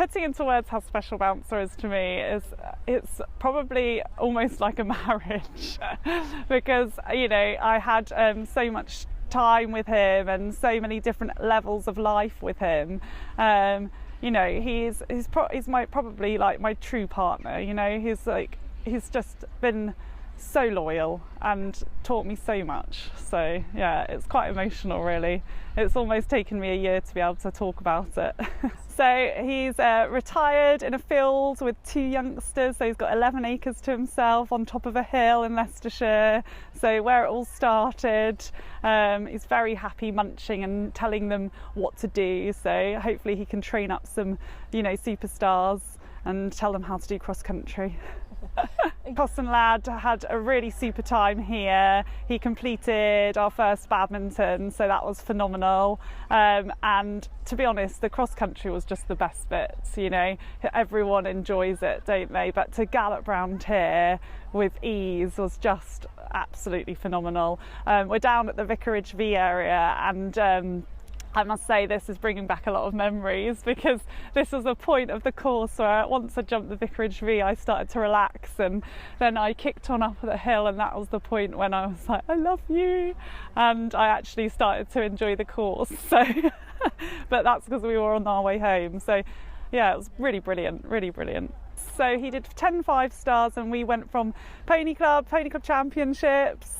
putting into words how special Bouncer is to me is it's probably almost like a marriage because, you know, I had so much time with him and so many different levels of life with him. You know, he's probably like my true partner. You know, he's just been so loyal and taught me so much. So yeah, it's quite emotional really. It's almost taken me a year to be able to talk about it. So he's retired in a field with 2 youngsters, so he's got 11 acres to himself on top of a hill in Leicestershire, so where it all started. He's very happy munching and telling them what to do, so hopefully he can train up some, you know, superstars and tell them how to do cross country. Cossan Lad had a really super time here. He completed our first badminton, so that was phenomenal. And to be honest, the cross country was just the best bit. You know, everyone enjoys it, don't they? But to gallop round here with ease was just absolutely phenomenal. We're down at the Vicarage V area, and I must say this is bringing back a lot of memories because this was a point of the course where once I jumped the Vicarage V I started to relax, and then I kicked on up the hill, and that was the point when I was like, I love you, and I actually started to enjoy the course. So but that's because we were on our way home. So yeah, it was really brilliant, really brilliant. So he did 10 5-stars and we went from Pony Club Championships,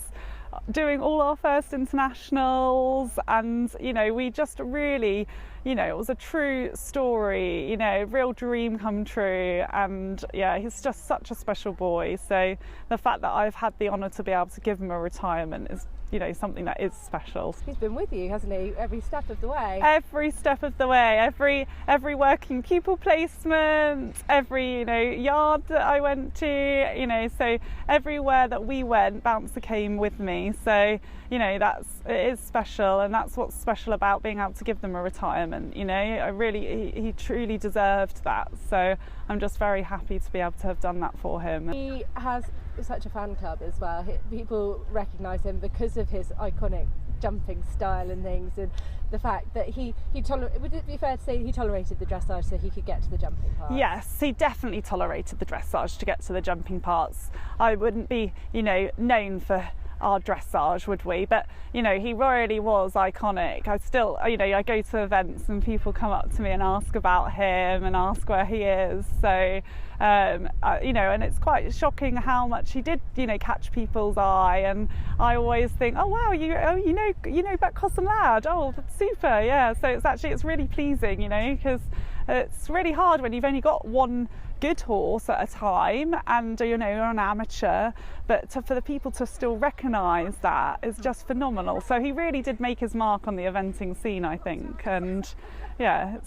doing all our first internationals, and you know, we just really, you know, it was a true story, you know, real dream come true. And yeah, he's just such a special boy, so the fact that I've had the honour to be able to give him a retirement is, you know, something that is special. He's been with you, hasn't he, every step of the way? Every step of the way, every working pupil placement, every, you know, yard that I went to, you know, so everywhere that we went, Bouncer came with me. So, you know, it is special, and that's what's special about being able to give them a retirement. You know, he truly deserved that. So I'm just very happy to be able to have done that for him. He has such a fan club as well. People recognise him because of his iconic jumping style and things, and the fact that would it be fair to say he tolerated the dressage so he could get to the jumping parts? Yes, he definitely tolerated the dressage to get to the jumping parts. I wouldn't be, you know, known for our dressage, would we? But you know, he really was iconic. I still, you know, I go to events and people come up to me and ask about him and ask where he is. So you know, and it's quite shocking how much he did, you know, catch people's eye. And I always think, oh wow, you know about Cossan Lad. Oh, that's super, yeah. So it's really pleasing, you know, because it's really hard when you've only got one good horse at a time, and you know, you're an amateur, but for the people to still recognise that is just phenomenal. So he really did make his mark on the eventing scene, I think, and yeah,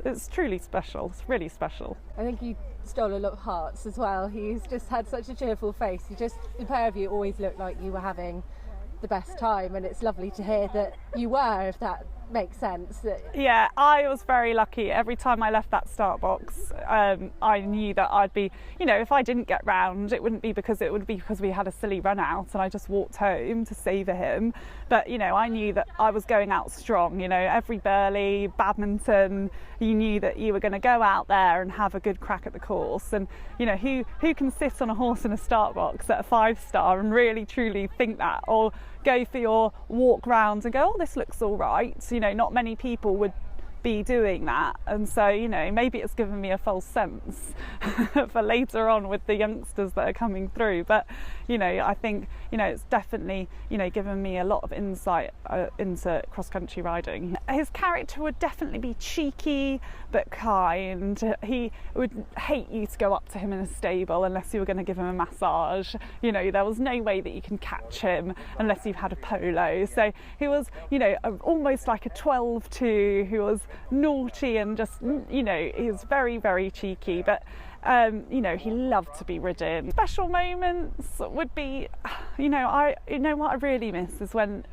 it's truly special. It's really special. I think you stole a lot of hearts as well. He's just had such a cheerful face. The pair of you always looked like you were having the best time, and it's lovely to hear that you were, if that makes sense. Yeah, I was very lucky. Every time I left that start box, I knew that I'd be, you know, if I didn't get round, it would be because we had a silly run out and I just walked home to savour him. But you know, I knew that I was going out strong. You know, every burley, badminton, you knew that you were going to go out there and have a good crack at the course. And you know, who can sit on a horse in a start box at a 5-star and really truly think that, or go for your walk round and go, oh, this looks all right. You know, not many people would be doing that, and so, you know, maybe it's given me a false sense for later on with the youngsters that are coming through. But you know, I think, you know, it's definitely, you know, given me a lot of insight into cross-country riding. His character would definitely be cheeky but kind. He would hate you to go up to him in a stable unless you were going to give him a massage. You know, there was no way that you can catch him unless you've had a polo. So he was, you know, almost like a 12-2 who was naughty and just, you know, he was very, very cheeky, but you know, he loved to be ridden. Special moments would be, you know, what I really miss is when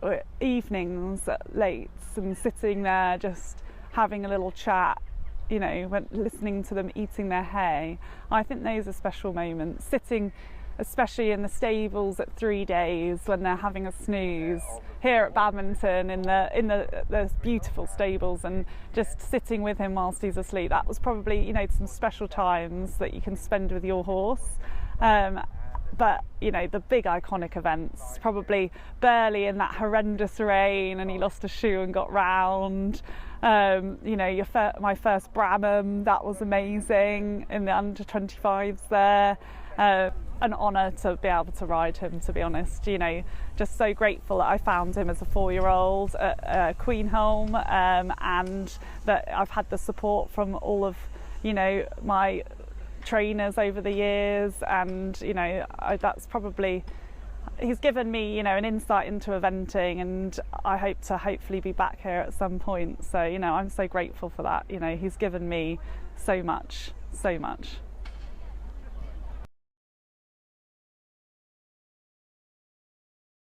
evenings at late and sitting there just having a little chat, you know, when listening to them eating their hay. I think those are special moments, sitting especially in the stables at 3 days when they're having a snooze here at Badminton in the beautiful stables, and just sitting with him whilst he's asleep. That was probably, you know, some special times that you can spend with your horse. But, you know, the big iconic events, probably Burley in that horrendous rain and he lost a shoe and got round. You know, my first Bramham, that was amazing, in the under 25s there. An honour to be able to ride him, to be honest. You know, just so grateful that I found him as a 4-year-old at Queenholme, and that I've had the support from all of, you know, my trainers over the years. And, you know, that's probably, he's given me, you know, an insight into eventing, and I hope to hopefully be back here at some point. So, you know, I'm so grateful for that. You know, he's given me so much, so much.